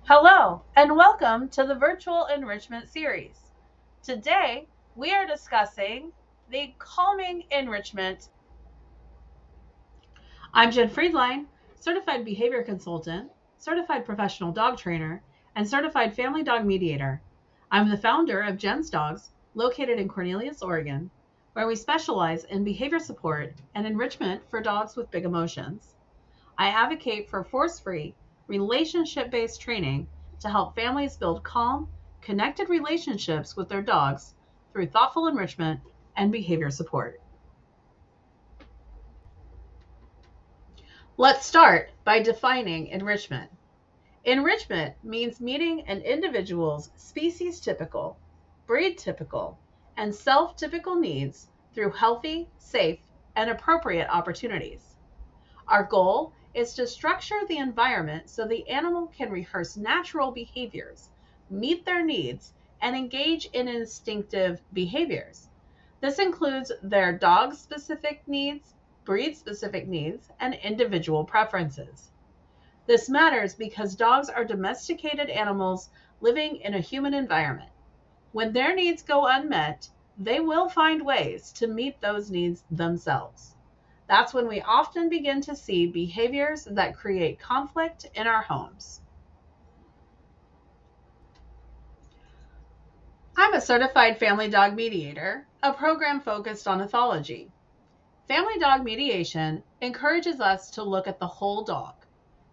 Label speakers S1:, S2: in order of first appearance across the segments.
S1: Hello, and welcome to the virtual enrichment series. Today, we are discussing the calming enrichment. I'm Jen Friedline, certified behavior consultant, certified professional dog trainer, and certified family dog mediator. I'm the founder of Jen's Dogs, located in Cornelius, Oregon, where we specialize in behavior support and enrichment for dogs with big emotions. I advocate for force-free, relationship-based training to help families build calm, connected relationships with their dogs through thoughtful enrichment and behavior support. Let's start by defining enrichment. Enrichment means meeting an individual's species typical, breed typical, and self typical needs through healthy, safe, and appropriate opportunities. Our goal is to structure the environment so the animal can rehearse natural behaviors, meet their needs, and engage in instinctive behaviors. This includes their dog specific needs, breed specific needs, and individual preferences. This matters because dogs are domesticated animals living in a human environment. When their needs go unmet, they will find ways to meet those needs themselves. That's when we often begin to see behaviors that create conflict in our homes. I'm a certified family dog mediator, a program focused on ethology. Family dog mediation encourages us to look at the whole dog.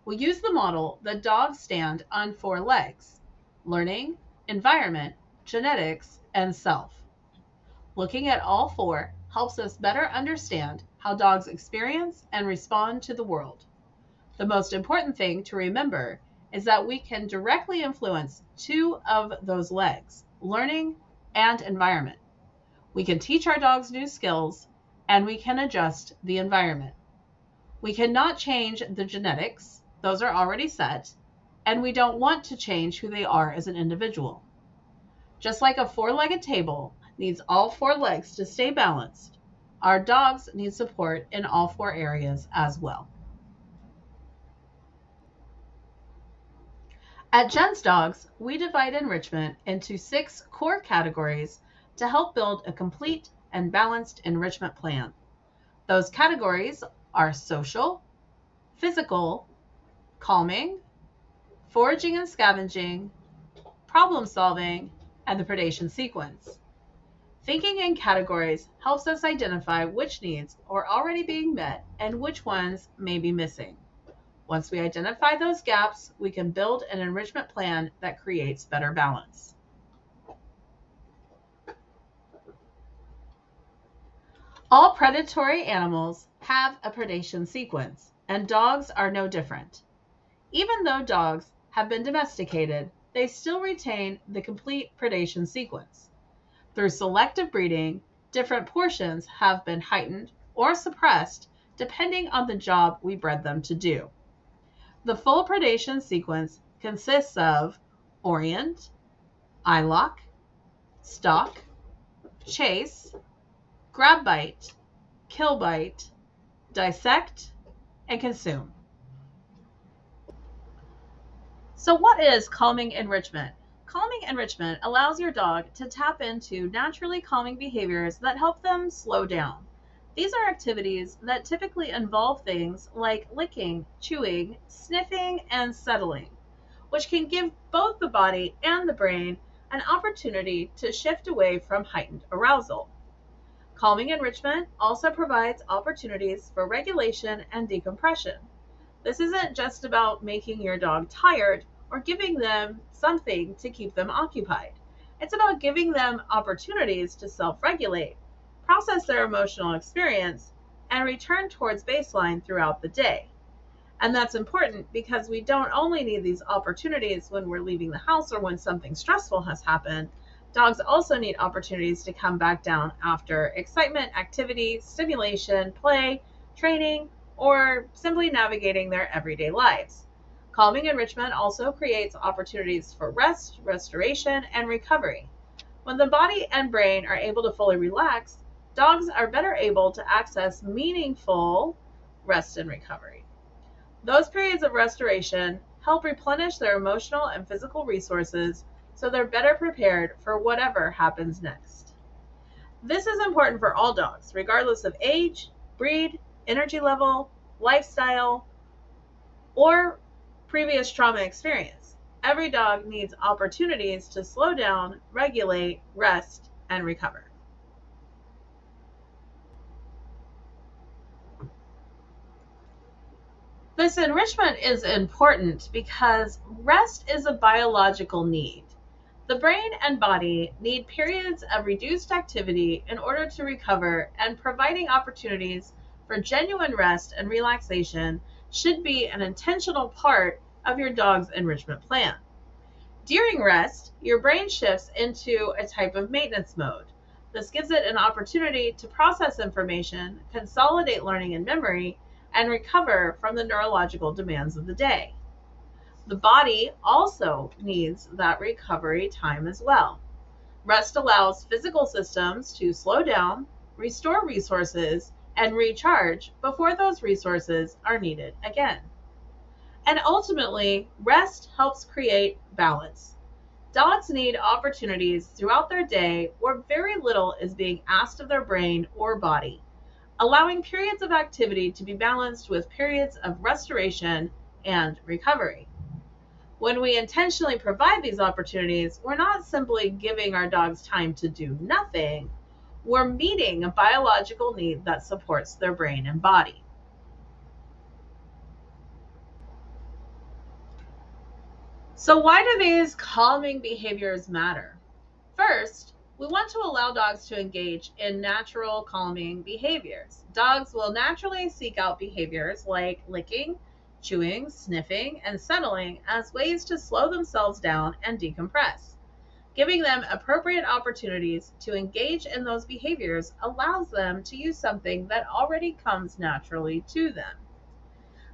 S1: We use the model that dogs stand on four legs: learning, environment, genetics, and self. Looking at all four helps us better understand how dogs experience and respond to the world. The most important thing to remember is that we can directly influence two of those legs: learning and environment. We can teach our dogs new skills, and we can adjust the environment. We cannot change the genetics, those are already set, and we don't want to change who they are as an individual. Just like a four-legged table needs all four legs to stay balanced, our dogs need support in all four areas as well. At Jen's Dogs, we divide enrichment into 6 core categories to help build a complete and balanced enrichment plan. Those categories are social, physical, calming, foraging and scavenging, problem solving, and the predation sequence. Thinking in categories helps us identify which needs are already being met and which ones may be missing. Once we identify those gaps, we can build an enrichment plan that creates better balance. All predatory animals have a predation sequence, and dogs are no different. Even though dogs have been domesticated, they still retain the complete predation sequence. Through selective breeding, different portions have been heightened or suppressed depending on the job we bred them to do. The full predation sequence consists of orient, eye lock, stalk, chase, grab bite, kill bite, dissect, and consume. So what is calming enrichment? Calming enrichment allows your dog to tap into naturally calming behaviors that help them slow down. These are activities that typically involve things like licking, chewing, sniffing, and settling, which can give both the body and the brain an opportunity to shift away from heightened arousal. Calming enrichment also provides opportunities for regulation and decompression. This isn't just about making your dog tired or giving them something to keep them occupied. It's about giving them opportunities to self-regulate, process their emotional experience, and return towards baseline throughout the day. And that's important because we don't only need these opportunities when we're leaving the house or when something stressful has happened. Dogs also need opportunities to come back down after excitement, activity, stimulation, play, training, or simply navigating their everyday lives. Calming enrichment also creates opportunities for rest, restoration, and recovery. When the body and brain are able to fully relax, dogs are better able to access meaningful rest and recovery. Those periods of restoration help replenish their emotional and physical resources so they're better prepared for whatever happens next. This is important for all dogs, regardless of age, breed, energy level, lifestyle, or previous trauma experience. Every dog needs opportunities to slow down, regulate, rest, and recover. This enrichment is important because rest is a biological need. The brain and body need periods of reduced activity in order to recover, and providing opportunities for genuine rest and relaxation should be an intentional part of your dog's enrichment plan. During rest, your brain shifts into a type of maintenance mode. This gives it an opportunity to process information, consolidate learning and memory, and recover from the neurological demands of the day. The body also needs that recovery time as well. Rest allows physical systems to slow down, restore resources, and recharge before those resources are needed again. And ultimately, rest helps create balance. Dogs need opportunities throughout their day where very little is being asked of their brain or body, allowing periods of activity to be balanced with periods of restoration and recovery. When we intentionally provide these opportunities, we're not simply giving our dogs time to do nothing, we're meeting a biological need that supports their brain and body. So, why do these calming behaviors matter? First, we want to allow dogs to engage in natural calming behaviors. Dogs will naturally seek out behaviors like licking, chewing, sniffing, and settling as ways to slow themselves down and decompress. Giving them appropriate opportunities to engage in those behaviors allows them to use something that already comes naturally to them.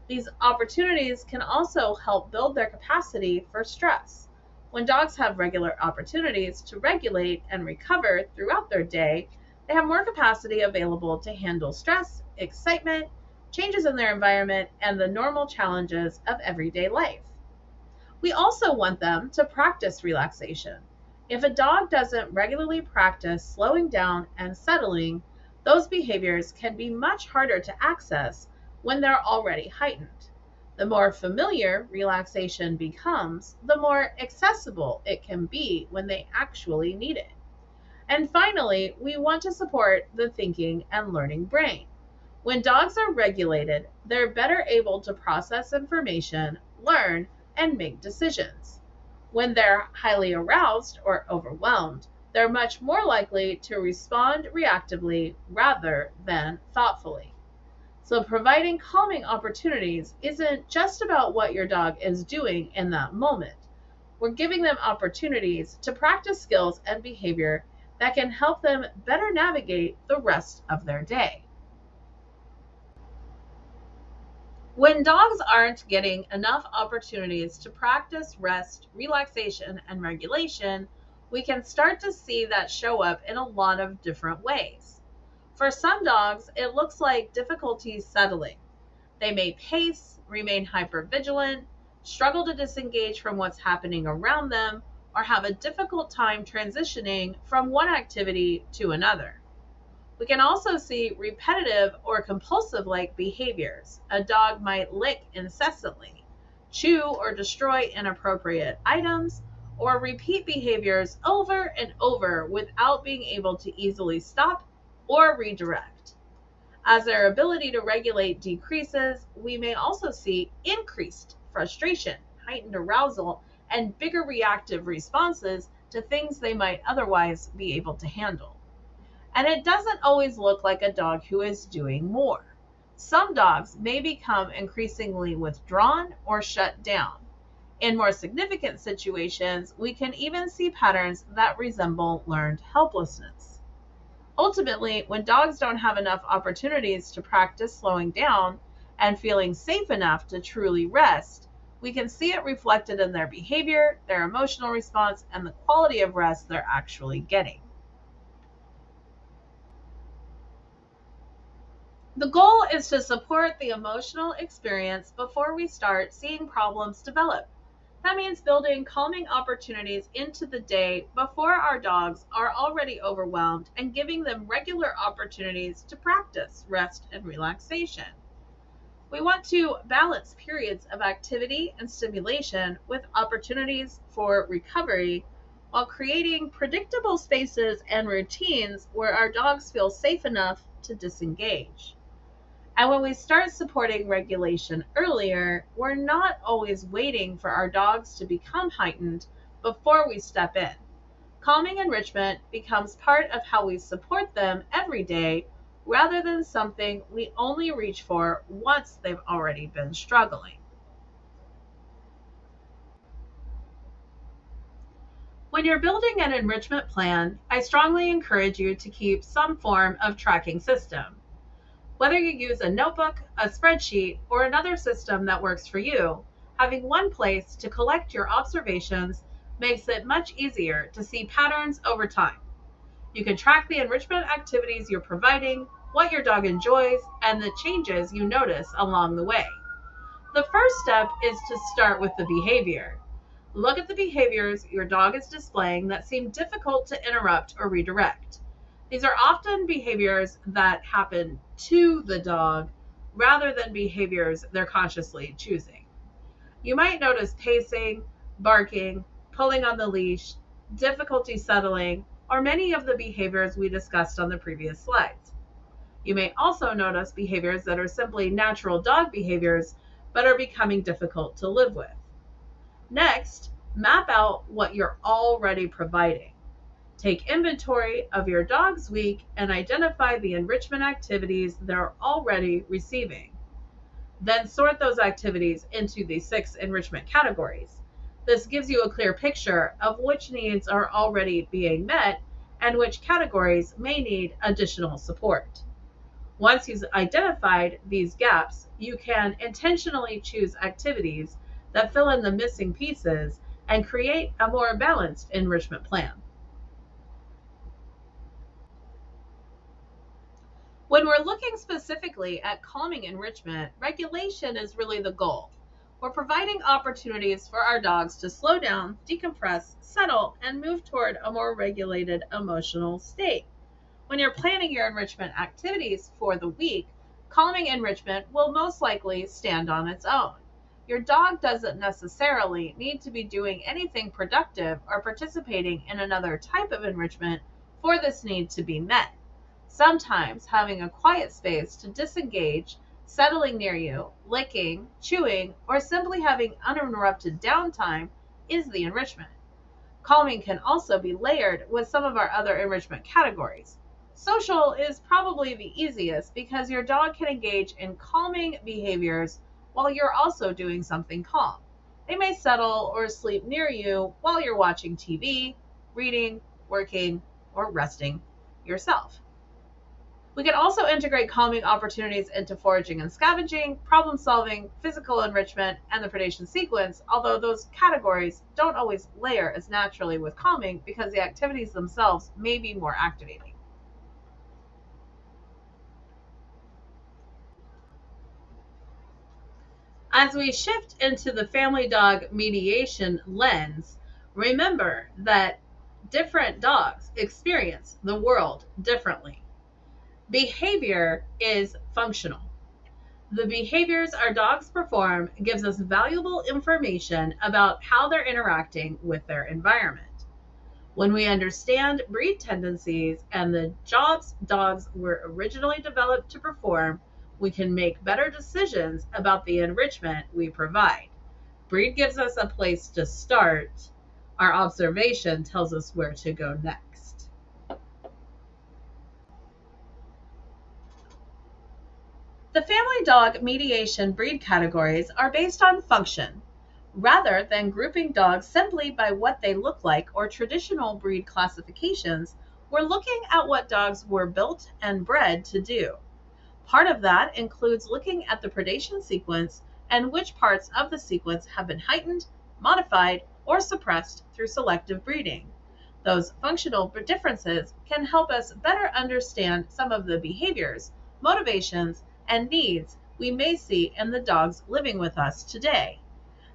S1: These opportunities can also help build their capacity for stress. When dogs have regular opportunities to regulate and recover throughout their day, they have more capacity available to handle stress, excitement, changes in their environment, and the normal challenges of everyday life. We also want them to practice relaxation. If a dog doesn't regularly practice slowing down and settling, those behaviors can be much harder to access when they're already heightened. The more familiar relaxation becomes, the more accessible it can be when they actually need it. And finally, we want to support the thinking and learning brain. When dogs are regulated, they're better able to process information, learn, and make decisions. When they're highly aroused or overwhelmed, they're much more likely to respond reactively rather than thoughtfully. So, providing calming opportunities isn't just about what your dog is doing in that moment. We're giving them opportunities to practice skills and behavior that can help them better navigate the rest of their day. When dogs aren't getting enough opportunities to practice rest, relaxation, and regulation, we can start to see that show up in a lot of different ways. For some dogs, it looks like difficulty settling. They may pace, remain hypervigilant, struggle to disengage from what's happening around them, or have a difficult time transitioning from one activity to another. We can also see repetitive or compulsive like behaviors. A dog might lick incessantly, chew or destroy inappropriate items, or repeat behaviors over and over without being able to easily stop or redirect. As their ability to regulate decreases, we may also see increased frustration, heightened arousal, and bigger reactive responses to things they might otherwise be able to handle. And it doesn't always look like a dog who is doing more. Some dogs may become increasingly withdrawn or shut down. In more significant situations, we can even see patterns that resemble learned helplessness. Ultimately, when dogs don't have enough opportunities to practice slowing down and feeling safe enough to truly rest, we can see it reflected in their behavior, their emotional response, and the quality of rest they're actually getting. The goal is to support the emotional experience before we start seeing problems develop. That means building calming opportunities into the day before our dogs are already overwhelmed and giving them regular opportunities to practice rest and relaxation. We want to balance periods of activity and stimulation with opportunities for recovery while creating predictable spaces and routines where our dogs feel safe enough to disengage. And when we start supporting regulation earlier, we're not always waiting for our dogs to become heightened before we step in. Calming enrichment becomes part of how we support them every day rather than something we only reach for once they've already been struggling. When you're building an enrichment plan, I strongly encourage you to keep some form of tracking system. Whether you use a notebook, a spreadsheet, or another system that works for you, having one place to collect your observations makes it much easier to see patterns over time. You can track the enrichment activities you're providing, what your dog enjoys, and the changes you notice along the way. The first step is to start with the behavior. Look at the behaviors your dog is displaying that seem difficult to interrupt or redirect. These are often behaviors that happen to the dog rather than behaviors they're consciously choosing. You might notice pacing, barking, pulling on the leash, difficulty settling, or many of the behaviors we discussed on the previous slides. You may also notice behaviors that are simply natural dog behaviors but are becoming difficult to live with. Next, map out what you're already providing. Take inventory of your dog's week and identify the enrichment activities they're already receiving. Then sort those activities into the 6 enrichment categories. This gives you a clear picture of which needs are already being met and which categories may need additional support. Once you've identified these gaps, you can intentionally choose activities that fill in the missing pieces and create a more balanced enrichment plan. When we're looking specifically at calming enrichment, regulation is really the goal. We're providing opportunities for our dogs to slow down, decompress, settle, and move toward a more regulated emotional state. When you're planning your enrichment activities for the week, calming enrichment will most likely stand on its own. Your dog doesn't necessarily need to be doing anything productive or participating in another type of enrichment for this need to be met. Sometimes having a quiet space to disengage, settling near you, licking, chewing, or simply having uninterrupted downtime is the enrichment. Calming can also be layered with some of our other enrichment categories. Social is probably the easiest because your dog can engage in calming behaviors while you're also doing something calm. They may settle or sleep near you while you're watching TV, reading, working, or resting yourself. We can also integrate calming opportunities into foraging and scavenging, problem solving, physical enrichment, and the predation sequence, although those categories don't always layer as naturally with calming because the activities themselves may be more activating. As we shift into the family dog mediation lens, remember that different dogs experience the world differently. Behavior is functional. The behaviors our dogs perform gives us valuable information about how they're interacting with their environment. When we understand breed tendencies and the jobs dogs were originally developed to perform, we can make better decisions about the enrichment we provide. Breed gives us a place to start. Our observation tells us where to go next. The family dog mediation breed categories are based on function, rather than grouping dogs simply by what they look like or traditional breed classifications. We're looking at what dogs were built and bred to do. Part of that includes looking at the predation sequence and which parts of the sequence have been heightened, modified, or suppressed through selective breeding. Those functional differences can help us better understand some of the behaviors, motivations, and needs we may see in the dogs living with us today.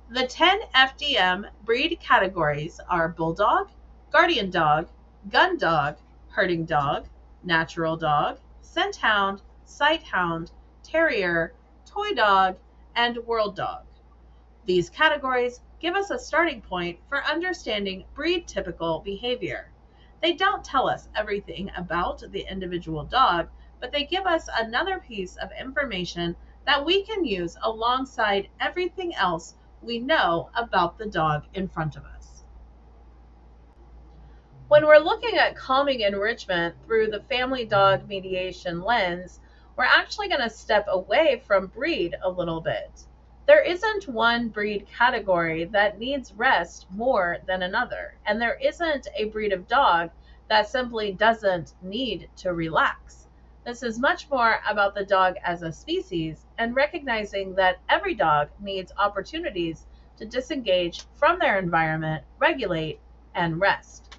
S1: The 10 FDM breed categories are Bulldog, Guardian Dog, Gun Dog, Herding Dog, Natural Dog, Scent Hound, Sight Hound, Terrier, Toy Dog, and World Dog. These categories give us a starting point for understanding breed typical behavior. They don't tell us everything about the individual dog, but they give us another piece of information that we can use alongside everything else we know about the dog in front of us. When we're looking at calming enrichment through the family dog mediation lens, we're actually going to step away from breed a little bit. There isn't one breed category that needs rest more than another, and there isn't a breed of dog that simply doesn't need to relax. This is much more about the dog as a species and recognizing that every dog needs opportunities to disengage from their environment, regulate, and rest.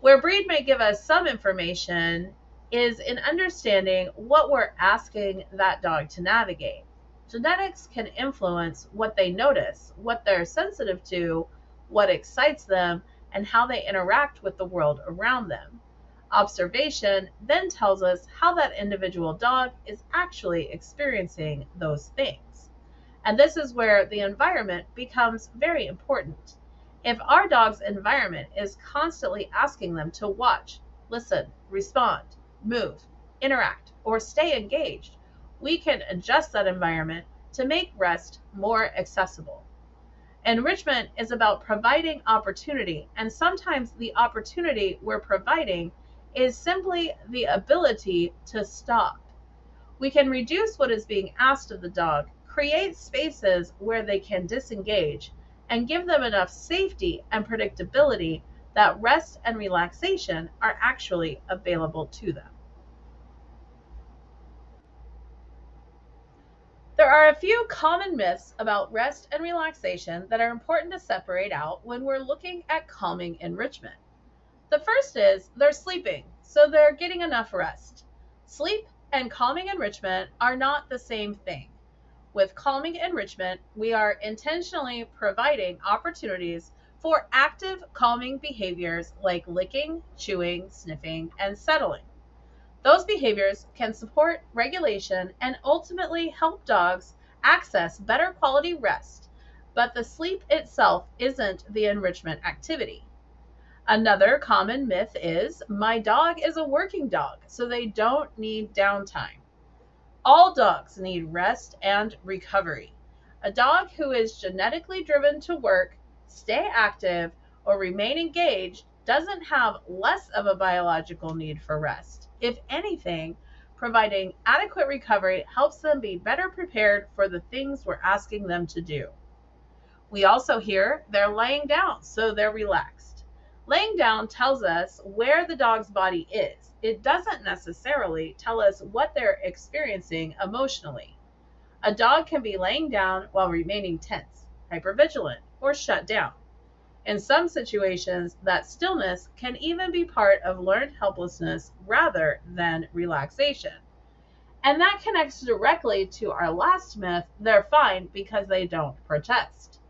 S1: Where breed may give us some information is in understanding what we're asking that dog to navigate. Genetics can influence what they notice, what they're sensitive to, what excites them, and how they interact with the world around them. Observation then tells us how that individual dog is actually experiencing those things. And this is where the environment becomes very important. If our dog's environment is constantly asking them to watch, listen, respond, move, interact, or stay engaged, we can adjust that environment to make rest more accessible. Enrichment is about providing opportunity, and sometimes the opportunity we're providing is simply the ability to stop. We can reduce what is being asked of the dog, create spaces where they can disengage, and give them enough safety and predictability that rest and relaxation are actually available to them. There are a few common myths about rest and relaxation that are important to separate out when we're looking at calming enrichment. The first is they're sleeping, so they're getting enough rest. Sleep and calming enrichment are not the same thing. With calming enrichment, we are intentionally providing opportunities for active calming behaviors like licking, chewing, sniffing, and settling. Those behaviors can support regulation and ultimately help dogs access better quality rest, but the sleep itself isn't the enrichment activity. Another common myth is my dog is a working dog, so they don't need downtime. All dogs need rest and recovery. A dog who is genetically driven to work, stay active, or remain engaged doesn't have less of a biological need for rest. If anything, providing adequate recovery helps them be better prepared for the things we're asking them to do. We also hear they're laying down, so they're relaxed. Laying down tells us where the dog's body is. It doesn't necessarily tell us what they're experiencing emotionally. A dog can be laying down while remaining tense, hypervigilant, or shut down. In some situations, that stillness can even be part of learned helplessness rather than relaxation. And that connects directly to our last myth, they're fine because they don't protest.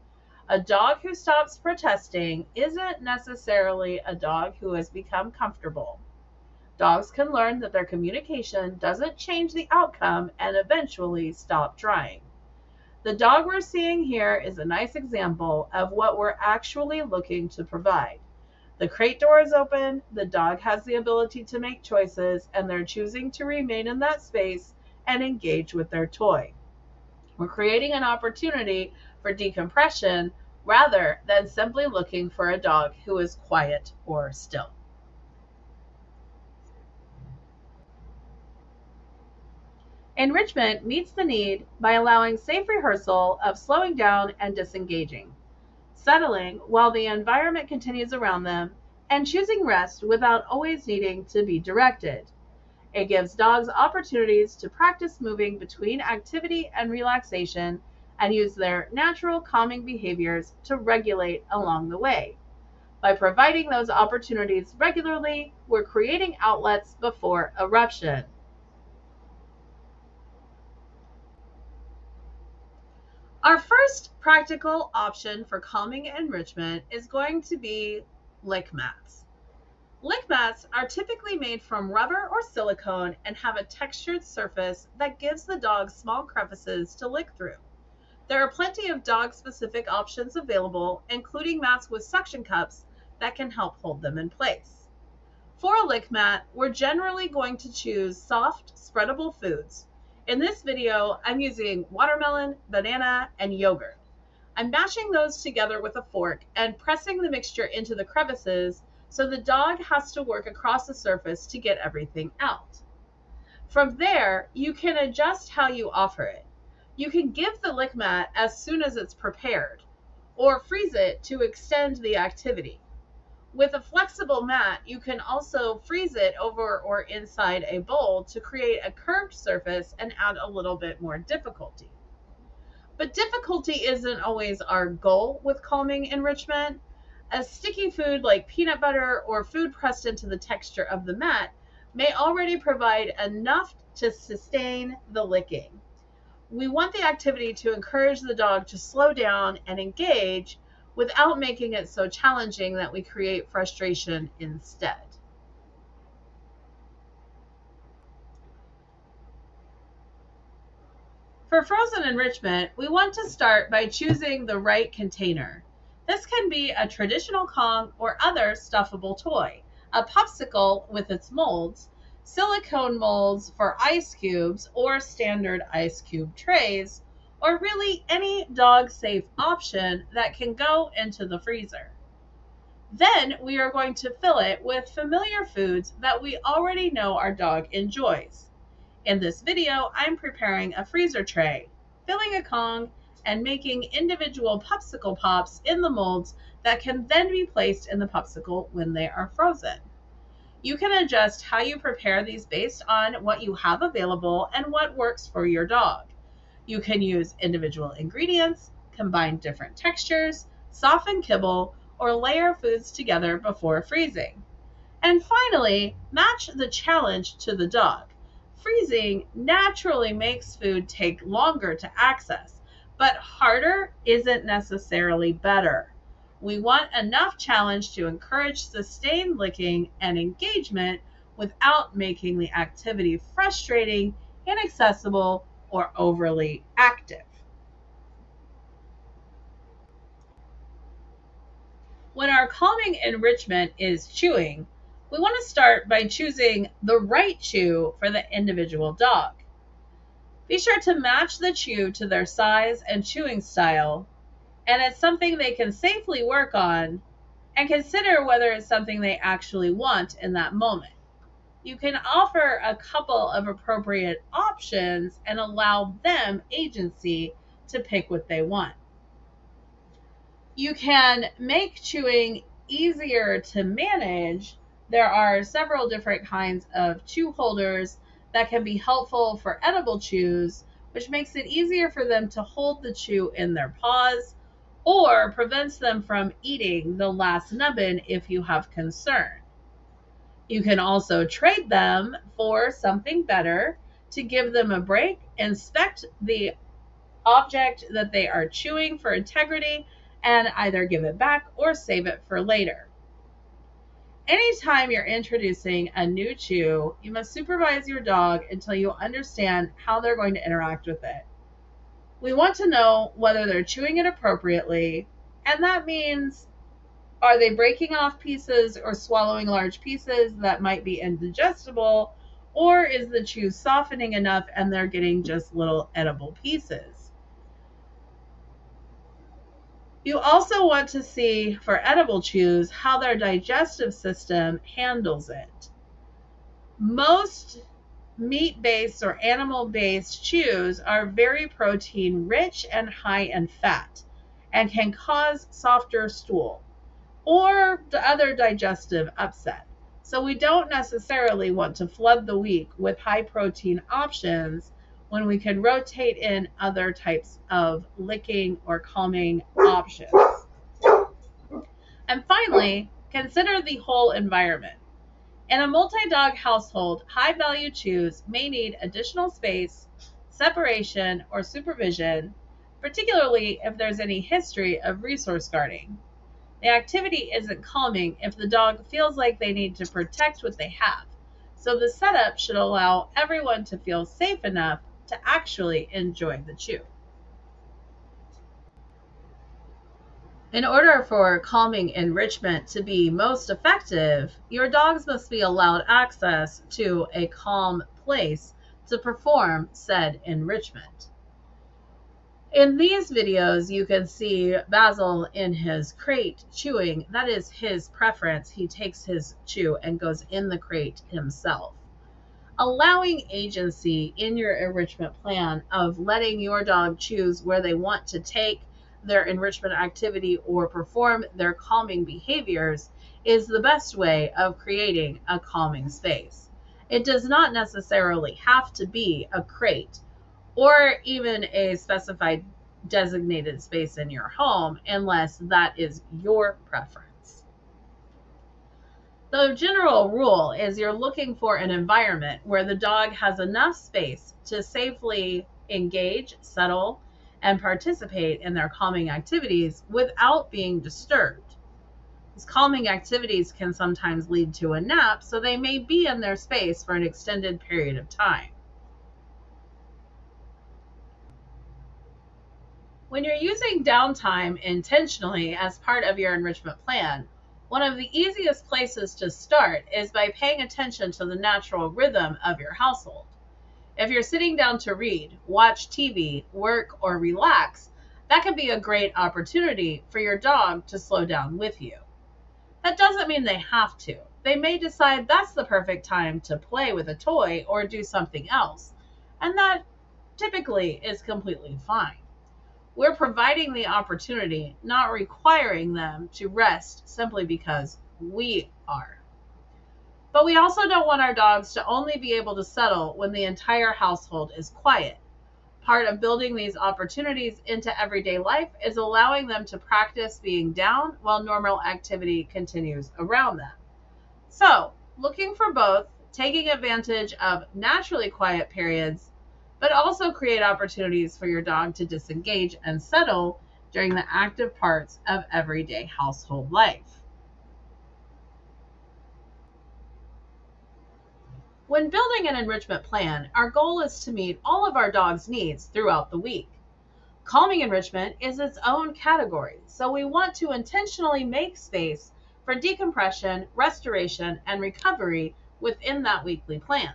S1: A dog who stops protesting isn't necessarily a dog who has become comfortable. Dogs can learn that their communication doesn't change the outcome and eventually stop trying. The dog we're seeing here is a nice example of what we're actually looking to provide. The crate door is open, the dog has the ability to make choices, and they're choosing to remain in that space and engage with their toy. We're creating an opportunity for decompression rather than simply looking for a dog who is quiet or still. Enrichment meets the need by allowing safe rehearsal of slowing down and disengaging, settling while the environment continues around them, and choosing rest without always needing to be directed. It gives dogs opportunities to practice moving between activity and relaxation and use their natural calming behaviors to regulate along the way. By providing those opportunities regularly, we're creating outlets before eruption. Our first practical option for calming enrichment is going to be lick mats. Lick mats are typically made from rubber or silicone and have a textured surface that gives the dog small crevices to lick through. There are plenty of dog-specific options available, including mats with suction cups that can help hold them in place. For a lick mat, we're generally going to choose soft, spreadable foods. In this video, I'm using watermelon, banana, and yogurt. I'm mashing those together with a fork and pressing the mixture into the crevices so the dog has to work across the surface to get everything out. From there, you can adjust how you offer it. You can give the lick mat as soon as it's prepared, or freeze it to extend the activity. With a flexible mat, you can also freeze it over or inside a bowl to create a curved surface and add a little bit more difficulty. But difficulty isn't always our goal with calming enrichment. A sticky food like peanut butter or food pressed into the texture of the mat may already provide enough to sustain the licking. We want the activity to encourage the dog to slow down and engage without making it so challenging that we create frustration instead. For frozen enrichment, we want to start by choosing the right container. This can be a traditional Kong or other stuffable toy, a popsicle with its molds, silicone molds for ice cubes or standard ice cube trays, or really any dog-safe option that can go into the freezer. Then we are going to fill it with familiar foods that we already know our dog enjoys. In this video, I'm preparing a freezer tray, filling a Kong, and making individual popsicle pops in the molds that can then be placed in the popsicle when they are frozen. You can adjust how you prepare these based on what you have available and what works for your dog. You can use individual ingredients, combine different textures, soften kibble, or layer foods together before freezing. And finally, match the challenge to the dog. Freezing naturally makes food take longer to access, but harder isn't necessarily better. We want enough challenge to encourage sustained licking and engagement without making the activity frustrating, inaccessible, or overly active. When our calming enrichment is chewing, we want to start by choosing the right chew for the individual dog. Be sure to match the chew to their size and chewing style, and it's something they can safely work on, and consider whether it's something they actually want in that moment. You can offer a couple of appropriate options and allow them agency to pick what they want. You can make chewing easier to manage. There are several different kinds of chew holders that can be helpful for edible chews, which makes it easier for them to hold the chew in their paws or prevents them from eating the last nubbin if you have concern. You can also trade them for something better to give them a break, inspect the object that they are chewing for integrity, and either give it back or save it for later. Anytime you're introducing a new chew, you must supervise your dog until you understand how they're going to interact with it. We want to know whether they're chewing it appropriately, and that means, are they breaking off pieces or swallowing large pieces that might be indigestible, or is the chew softening enough and they're getting just little edible pieces? You also want to see for edible chews how their digestive system handles it. Most meat-based or animal-based chews are very protein rich and high in fat and can cause softer stool or the other digestive upset. So we don't necessarily want to flood the week with high protein options when we can rotate in other types of licking or calming options. And finally, consider the whole environment. In a multi-dog household, high-value chews may need additional space, separation, or supervision, particularly if there's any history of resource guarding. The activity isn't calming if the dog feels like they need to protect what they have. So the setup should allow everyone to feel safe enough to actually enjoy the chew. In order for calming enrichment to be most effective, your dogs must be allowed access to a calm place to perform said enrichment. In these videos, you can see Basil in his crate chewing. That is his preference. He takes his chew and goes in the crate himself. Allowing agency in your enrichment plan of letting your dog choose where they want to take their enrichment activity or perform their calming behaviors is the best way of creating a calming space. It does not necessarily have to be a crate or even a specified designated space in your home unless that is your preference. The general rule is you're looking for an environment where the dog has enough space to safely engage, settle, and participate in their calming activities without being disturbed. These calming activities can sometimes lead to a nap, so they may be in their space for an extended period of time. When you're using downtime intentionally as part of your enrichment plan, one of the easiest places to start is by paying attention to the natural rhythm of your household. If you're sitting down to read, watch TV, work, or relax, that can be a great opportunity for your dog to slow down with you. That doesn't mean they have to. They may decide that's the perfect time to play with a toy or do something else, and that typically is completely fine. We're providing the opportunity, not requiring them to rest simply because we are. But we also don't want our dogs to only be able to settle when the entire household is quiet. Part of building these opportunities into everyday life is allowing them to practice being down while normal activity continues around them. So, looking for both, taking advantage of naturally quiet periods, but also create opportunities for your dog to disengage and settle during the active parts of everyday household life. When building an enrichment plan, our goal is to meet all of our dog's needs throughout the week. Calming enrichment is its own category, so we want to intentionally make space for decompression, restoration, and recovery within that weekly plan.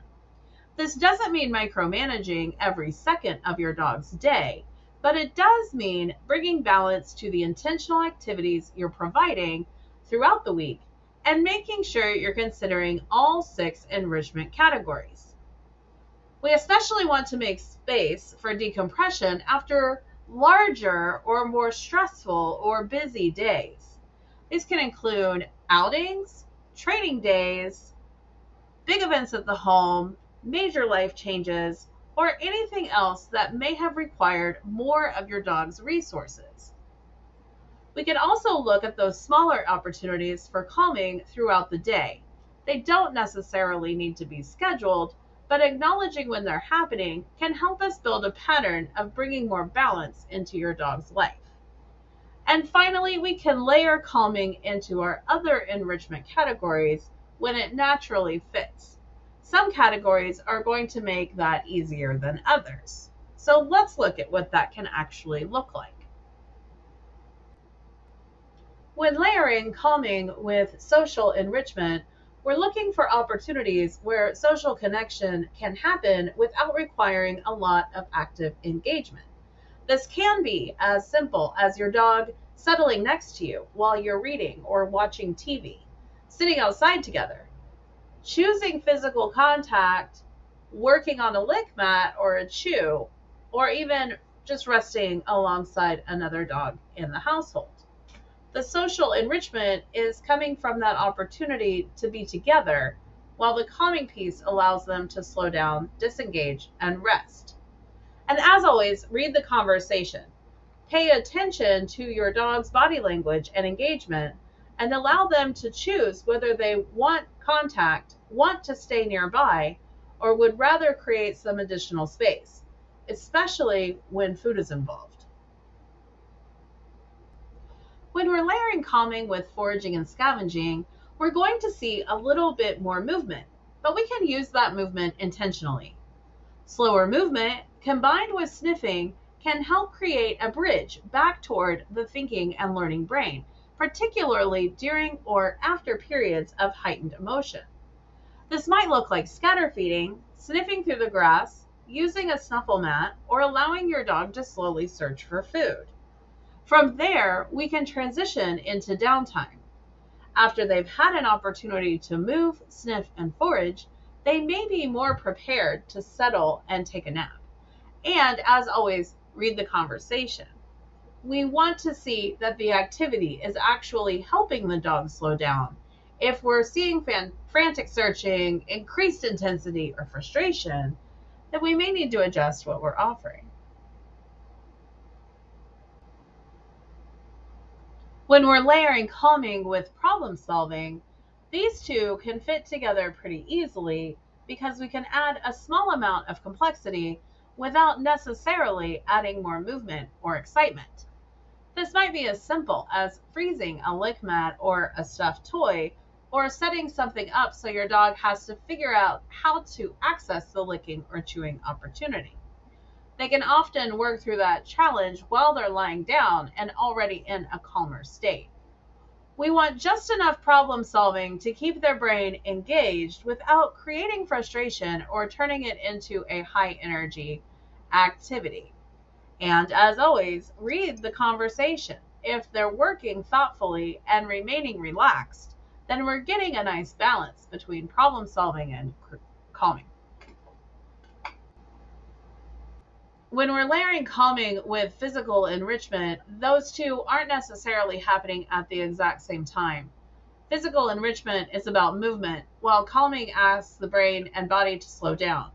S1: This doesn't mean micromanaging every second of your dog's day, but it does mean bringing balance to the intentional activities you're providing throughout the week and making sure you're considering all 6 enrichment categories. We especially want to make space for decompression after larger or more stressful or busy days. These can include outings, training days, big events at the home, major life changes, or anything else that may have required more of your dog's resources. We can also look at those smaller opportunities for calming throughout the day. They don't necessarily need to be scheduled, but acknowledging when they're happening can help us build a pattern of bringing more balance into your dog's life. And finally, we can layer calming into our other enrichment categories when it naturally fits. Some categories are going to make that easier than others. So let's look at what that can actually look like. When layering calming with social enrichment, we're looking for opportunities where social connection can happen without requiring a lot of active engagement. This can be as simple as your dog settling next to you while you're reading or watching TV, sitting outside together, choosing physical contact, working on a lick mat or a chew, or even just resting alongside another dog in the household. The social enrichment is coming from that opportunity to be together, while the calming piece allows them to slow down, disengage, and rest. And as always, read the conversation. Pay attention to your dog's body language and engagement, and allow them to choose whether they want contact, want to stay nearby, or would rather create some additional space, especially when food is involved. When we're layering calming with foraging and scavenging, we're going to see a little bit more movement, but we can use that movement intentionally. Slower movement combined with sniffing can help create a bridge back toward the thinking and learning brain, particularly during or after periods of heightened emotion. This might look like scatter feeding, sniffing through the grass, using a snuffle mat, or allowing your dog to slowly search for food. From there, we can transition into downtime. After they've had an opportunity to move, sniff, and forage, they may be more prepared to settle and take a nap. And as always, read the conversation. We want to see that the activity is actually helping the dog slow down. If we're seeing frantic searching, increased intensity, or frustration, then we may need to adjust what we're offering. When we're layering calming with problem solving, these two can fit together pretty easily because we can add a small amount of complexity without necessarily adding more movement or excitement. This might be as simple as freezing a lick mat or a stuffed toy, or setting something up so your dog has to figure out how to access the licking or chewing opportunity. They can often work through that challenge while they're lying down and already in a calmer state. We want just enough problem solving to keep their brain engaged without creating frustration or turning it into a high energy activity. And as always, read the conversation. If they're working thoughtfully and remaining relaxed, then we're getting a nice balance between problem solving and calming. When we're layering calming with physical enrichment, those two aren't necessarily happening at the exact same time. Physical enrichment is about movement, while calming asks the brain and body to slow down.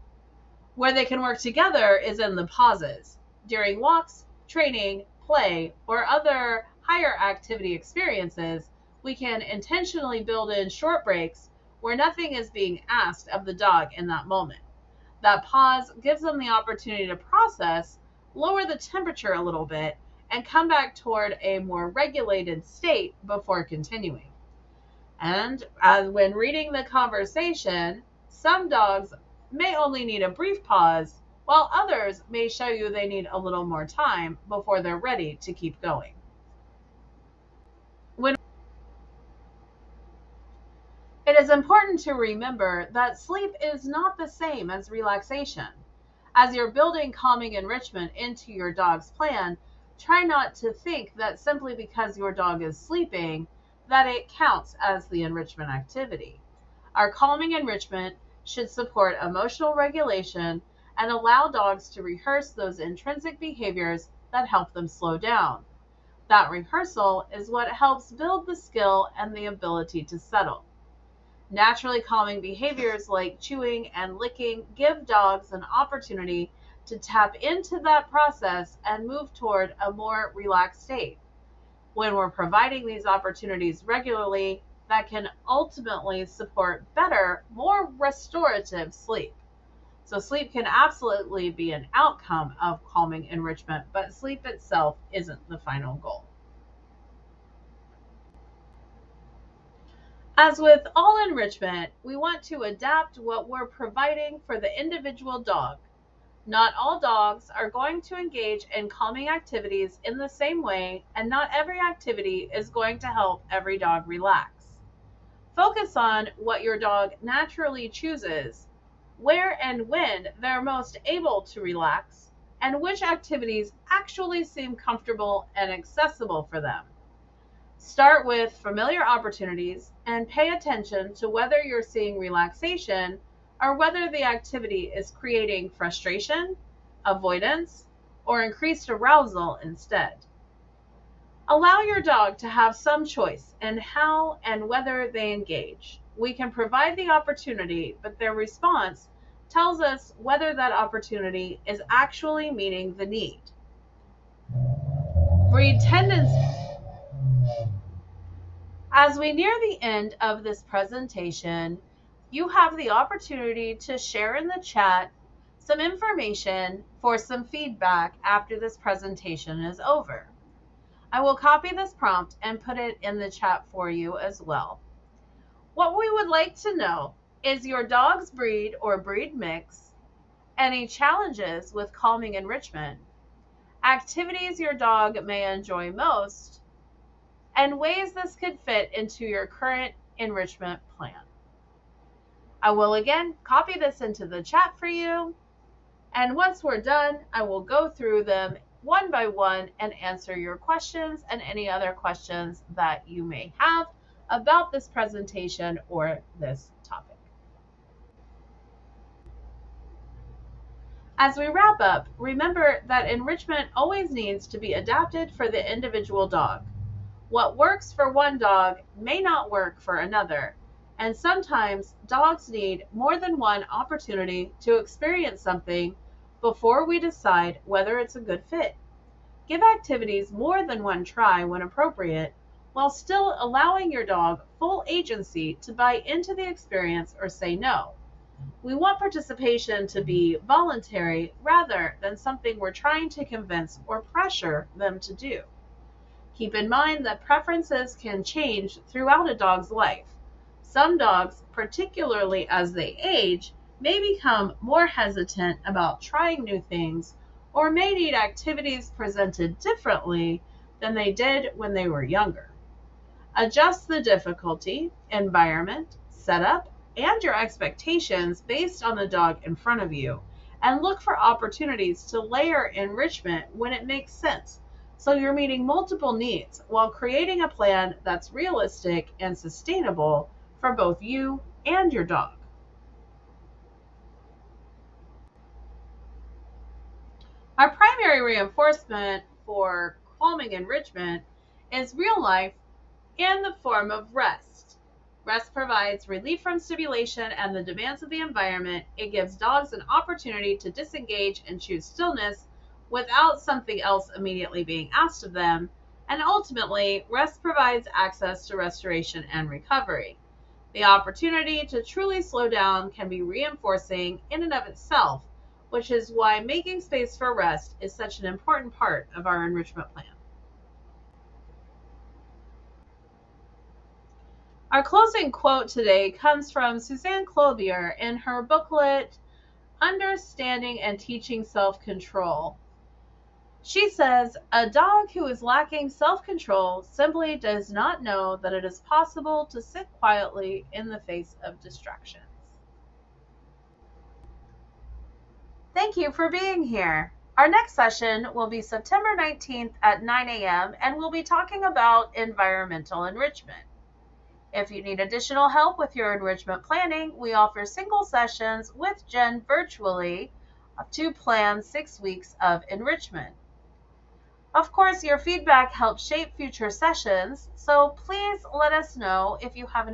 S1: Where they can work together is in the pauses. During walks, training, play, or other higher activity experiences, we can intentionally build in short breaks where nothing is being asked of the dog in that moment. That pause gives them the opportunity to process, lower the temperature a little bit, and come back toward a more regulated state before continuing. And when reading the conversation, some dogs may only need a brief pause, while others may show you they need a little more time before they're ready to keep going. When It is important to remember that sleep is not the same as relaxation. As you're building calming enrichment into your dog's plan, try not to think that simply because your dog is sleeping, that it counts as the enrichment activity. Our calming enrichment should support emotional regulation and allow dogs to rehearse those intrinsic behaviors that help them slow down. That rehearsal is what helps build the skill and the ability to settle. Naturally calming behaviors like chewing and licking give dogs an opportunity to tap into that process and move toward a more relaxed state. When we're providing these opportunities regularly, that can ultimately support better, more restorative sleep. So, sleep can absolutely be an outcome of calming enrichment, but sleep itself isn't the final goal. As with all enrichment, we want to adapt what we're providing for the individual dog. Not all dogs are going to engage in calming activities in the same way, and not every activity is going to help every dog relax. Focus on what your dog naturally chooses, where and when they're most able to relax, and which activities actually seem comfortable and accessible for them. Start with familiar opportunities and pay attention to whether you're seeing relaxation or whether the activity is creating frustration, avoidance, or increased arousal instead. Allow your dog to have some choice in how and whether they engage. We can provide the opportunity, but their response tells us whether that opportunity is actually meeting the need. Breed tendency. As we near the end of this presentation, you have the opportunity to share in the chat some information for some feedback after this presentation is over. I will copy this prompt and put it in the chat for you as well. What we would like to know is your dog's breed or breed mix, any challenges with calming enrichment, activities your dog may enjoy most, and ways this could fit into your current enrichment plan. I will again copy this into the chat for you, and once we're done, I will go through them one by one and answer your questions and any other questions that you may have about this presentation or this topic. As we wrap up, remember that enrichment always needs to be adapted for the individual dog. What works for one dog may not work for another, and sometimes dogs need more than one opportunity to experience something before we decide whether it's a good fit. Give activities more than one try when appropriate, while still allowing your dog full agency to buy into the experience or say no. We want participation to be voluntary rather than something we're trying to convince or pressure them to do. Keep in mind that preferences can change throughout a dog's life. Some dogs, particularly as they age, may become more hesitant about trying new things or may need activities presented differently than they did when they were younger. Adjust the difficulty, environment, setup, and your expectations based on the dog in front of you, and look for opportunities to layer enrichment when it makes sense, so you're meeting multiple needs while creating a plan that's realistic and sustainable for both you and your dog. Our primary reinforcement for calming enrichment is real life in the form of rest. Rest provides relief from stimulation and the demands of the environment. It gives dogs an opportunity to disengage and choose stillness without something else immediately being asked of them. And ultimately, rest provides access to restoration and recovery. The opportunity to truly slow down can be reinforcing in and of itself, which is why making space for rest is such an important part of our enrichment plan. Our closing quote today comes from Suzanne Clothier in her booklet, Understanding and Teaching Self-Control. She says, a dog who is lacking self-control simply does not know that it is possible to sit quietly in the face of distractions. Thank you for being here. Our next session will be September 19th at 9 a.m. and we'll be talking about environmental enrichment. If you need additional help with your enrichment planning, we offer single sessions with Jen virtually to plan 6 weeks of enrichment. Of course, your feedback helps shape future sessions, so please let us know if you have any